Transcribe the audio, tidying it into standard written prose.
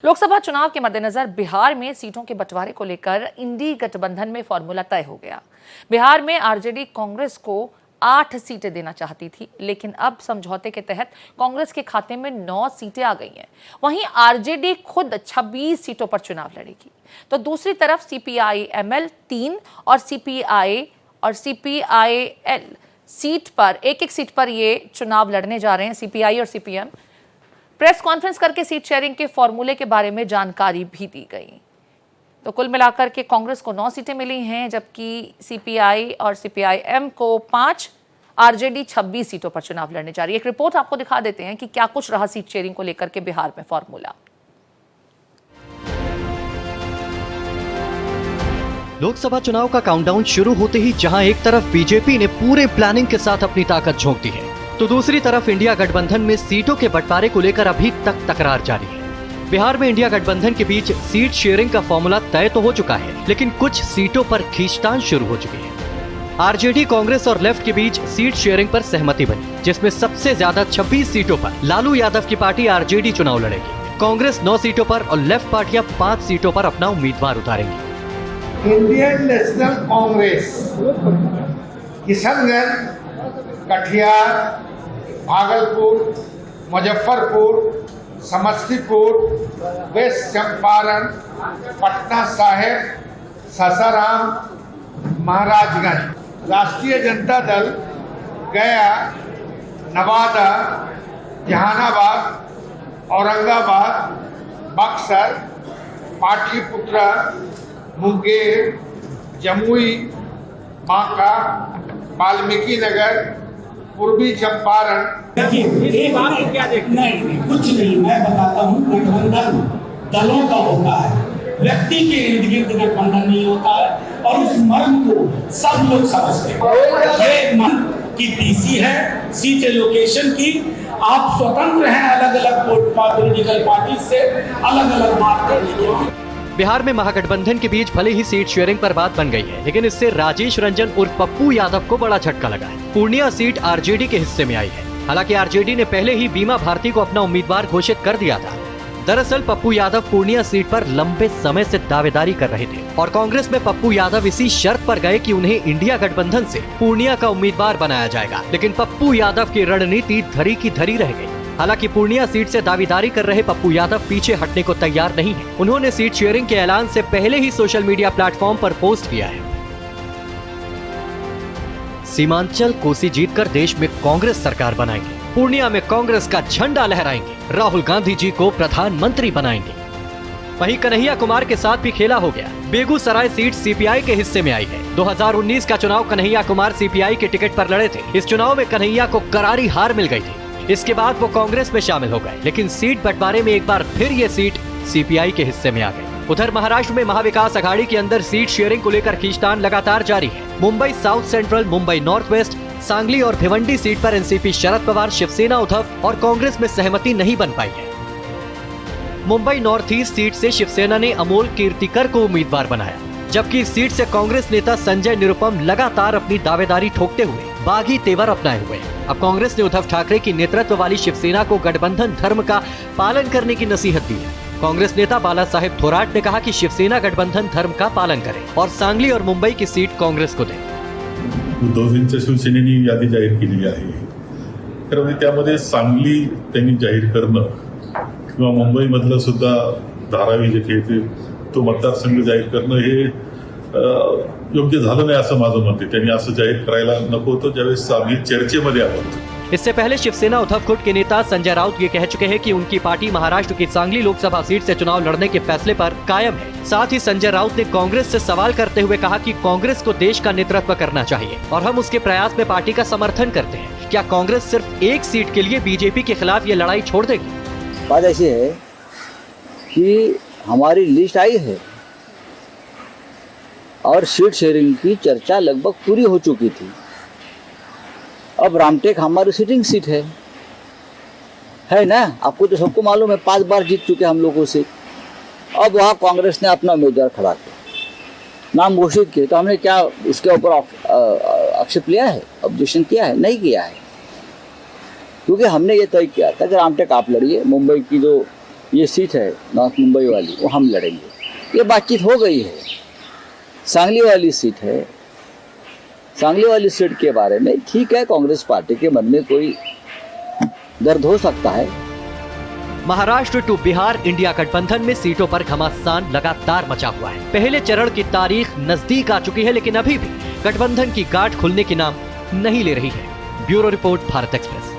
लोकसभा चुनाव के मद्देनजर बिहार में सीटों के बंटवारे को लेकर इंडी गठबंधन में फॉर्मूला तय हो गया। बिहार में आरजेडी कांग्रेस को 8 सीटें देना चाहती थी, लेकिन अब समझौते के तहत कांग्रेस के खाते में 9 सीटें आ गई हैं। वहीं आरजेडी खुद 26 सीटों पर चुनाव लड़ेगी, तो दूसरी तरफ सीपीआई-एमएल 3 और सीपीआईएल सीट पर एक सीट पर ये चुनाव लड़ने जा रहे हैं। सीपीआई और सीपीएम प्रेस कॉन्फ्रेंस करके सीट शेयरिंग के फॉर्मूले के बारे में जानकारी भी दी गई। तो कुल मिलाकर के कांग्रेस को 9 सीटें मिली हैं, जबकि सीपीआई और सीपीआईएम को 5, आरजेडी 26 सीटों पर चुनाव लड़ने जा रही है। एक रिपोर्ट आपको दिखा देते हैं कि क्या कुछ रहा सीट शेयरिंग को लेकर के बिहार में फॉर्मूला। लोकसभा चुनाव का काउंटडाउन शुरू होते ही जहां एक तरफ बीजेपी ने पूरे प्लानिंग के साथ अपनी ताकत झोंक दी है, तो दूसरी तरफ इंडिया गठबंधन में सीटों के बंटवारे को लेकर अभी तक तकरार जारी है। बिहार में इंडिया गठबंधन के बीच सीट शेयरिंग का फॉर्मूला तय तो हो चुका है, लेकिन कुछ सीटों पर खींचतान शुरू हो चुकी है। आरजेडी, कांग्रेस और लेफ्ट के बीच सीट शेयरिंग पर सहमति बनी, जिसमें सबसे ज्यादा 26 सीटों पर लालू यादव की पार्टी आरजेडी चुनाव लड़ेगी। कांग्रेस 9 सीटों पर और लेफ्ट पार्टियां 5 सीटों पर अपना उम्मीदवार उतारेंगी। Indian National Congress Kishanganj, Katihar, Bhagalpur, Muzaffarpur, Samastipur, West Champaran, Patna Sahib, Sasaram, Maharajganj. Rashtriya Janata दल गया, नवादा, जहानाबाद, औरंगाबाद, बक्सर, पाटलिपुत्र, मुंगेर, जमुई, बांका, वाल्मीकि नगर, पूर्वी चंपारण। देखिए, क्या नहीं, कुछ नहीं, मैं बताता हूँ। गठबंधन दलों का होता है, व्यक्ति के इर्द गिर्द गठबंधन नहीं होता है, और उस मर्म को सब लोग समझते हैं। ये मन की पीसी है, सीट एलोकेशन की। आप स्वतंत्र हैं अलग अलग पॉलिटिकल पार्टी से, अलग अलग बात करने के। बिहार में महागठबंधन के बीच भले ही सीट शेयरिंग पर बात बन गई है, लेकिन इससे राजेश रंजन उर्फ पप्पू यादव को बड़ा झटका लगा है। पूर्णिया सीट आरजेडी के हिस्से में आई है। हालांकि आरजेडी ने पहले ही बीमा भारती को अपना उम्मीदवार घोषित कर दिया था। दरअसल पप्पू यादव पूर्णिया सीट पर लंबे समय से दावेदारी कर रहे थे और कांग्रेस में पप्पू यादव इसी शर्त पर गए कि उन्हें इंडिया गठबंधन से पूर्णिया का उम्मीदवार बनाया जाएगा। लेकिन पप्पू यादव की रणनीति धरी की धरी रह गई। हालांकि पूर्णिया सीट से दावेदारी कर रहे पप्पू यादव पीछे हटने को तैयार नहीं है। उन्होंने सीट शेयरिंग के ऐलान से पहले ही सोशल मीडिया प्लेटफॉर्म पर पोस्ट किया है। सीमांचल कोसी जीतकर देश में कांग्रेस सरकार बनाएंगे, पूर्णिया में कांग्रेस का झंडा लहराएंगे, राहुल गांधी जी को प्रधानमंत्री बनाएंगे। वहीं कन्हैया कुमार के साथ भी खेला हो गया। बेगूसराय सीट सीपीआई के हिस्से में आई है। 2019 का चुनाव कन्हैया कुमार सीपीआई के टिकट पर लड़े थे। इस चुनाव में कन्हैया को करारी हार मिल गई थी। इसके बाद वो कांग्रेस में शामिल हो गए, लेकिन सीट बंटवारे में एक बार फिर ये सीट सीपीआई के हिस्से में आ गई। उधर महाराष्ट्र में महाविकास अघाड़ी के अंदर सीट शेयरिंग को लेकर खींचतान लगातार जारी है। Mumbai south central, Mumbai north west, Sangli और भिवंडी सीट पर एनसीपी शरद पवार, शिवसेना उद्धव और कांग्रेस में सहमति नहीं बन पाई है। मुंबई नॉर्थ ईस्ट सीट से शिवसेना ने अमोल कीर्तिकर को उम्मीदवार बनाया, जबकि इस सीट से कांग्रेस नेता संजय निरुपम लगातार अपनी दावेदारी ठोकते हुए बागी तेवर अपनाए हुए हैं। अब कांग्रेस ने उद्धव ठाकरे की नेतृत्व वाली शिवसेना को गठबंधन धर्म का पालन करने की नसीहत दी है। कांग्रेस नेता बाला साहेब थोराट ने कहा कि शिवसेना गठबंधन धर्म का पालन करे और सांगली और मुंबई की सीट कांग्रेस को दे। उद्धवजींच्या शिवसेनेने यादी जाहीर केलेली आहे, तर त्यामध्ये सांगली त्यांनी जाहीर करणं किंवा मुंबईमधलं सुद्धा धारावी जे तो मतदारसंघ जाहीर करणं हे योग्य झालं नाही असं माझं मत आहे। त्यांनी असं जाहीर करायला नको होतं ज्यावेळेस आम्ही चर्चेमध्ये आहोत। इससे पहले शिवसेना उद्धव गुट के नेता संजय राउत ये कह चुके हैं कि उनकी पार्टी महाराष्ट्र की सांगली लोकसभा सीट से चुनाव लड़ने के फैसले पर कायम है। साथ ही संजय राउत ने कांग्रेस से सवाल करते हुए कहा कि कांग्रेस को देश का नेतृत्व करना चाहिए और हम उसके प्रयास में पार्टी का समर्थन करते हैं। क्या कांग्रेस सिर्फ एक सीट के लिए बीजेपी के खिलाफ ये लड़ाई छोड़ देगी? बात ऐसी है कि हमारी लिस्ट आई है और सीट शेयरिंग की चर्चा लगभग पूरी हो चुकी थी। अब रामटेक हमारी सिटिंग सीट है ना, आपको तो सबको मालूम है, 5 बार जीत चुके हम लोगों से। अब वहाँ कांग्रेस ने अपना उम्मीदवार खड़ा किया, नाम घोषित किए, तो हमने क्या उसके ऊपर आक्षेप लिया है, ऑब्जेक्शन किया है? नहीं किया है, क्योंकि हमने ये तय किया था कि रामटेक आप लड़िए, मुंबई की जो ये सीट है नॉर्थ मुंबई वाली, वो हम लड़ेंगे। ये बातचीत हो गई है। सांगली वाली सीट है, सांगली वाली सीट के बारे में ठीक है, कांग्रेस पार्टी के मन में कोई दर्द हो सकता है। महाराष्ट्र टू बिहार इंडिया गठबंधन में सीटों पर घमासान लगातार मचा हुआ है। पहले चरण की तारीख नजदीक आ चुकी है, लेकिन अभी भी गठबंधन की गांठ खुलने की नाम नहीं ले रही है। Bureau report, Bharat express.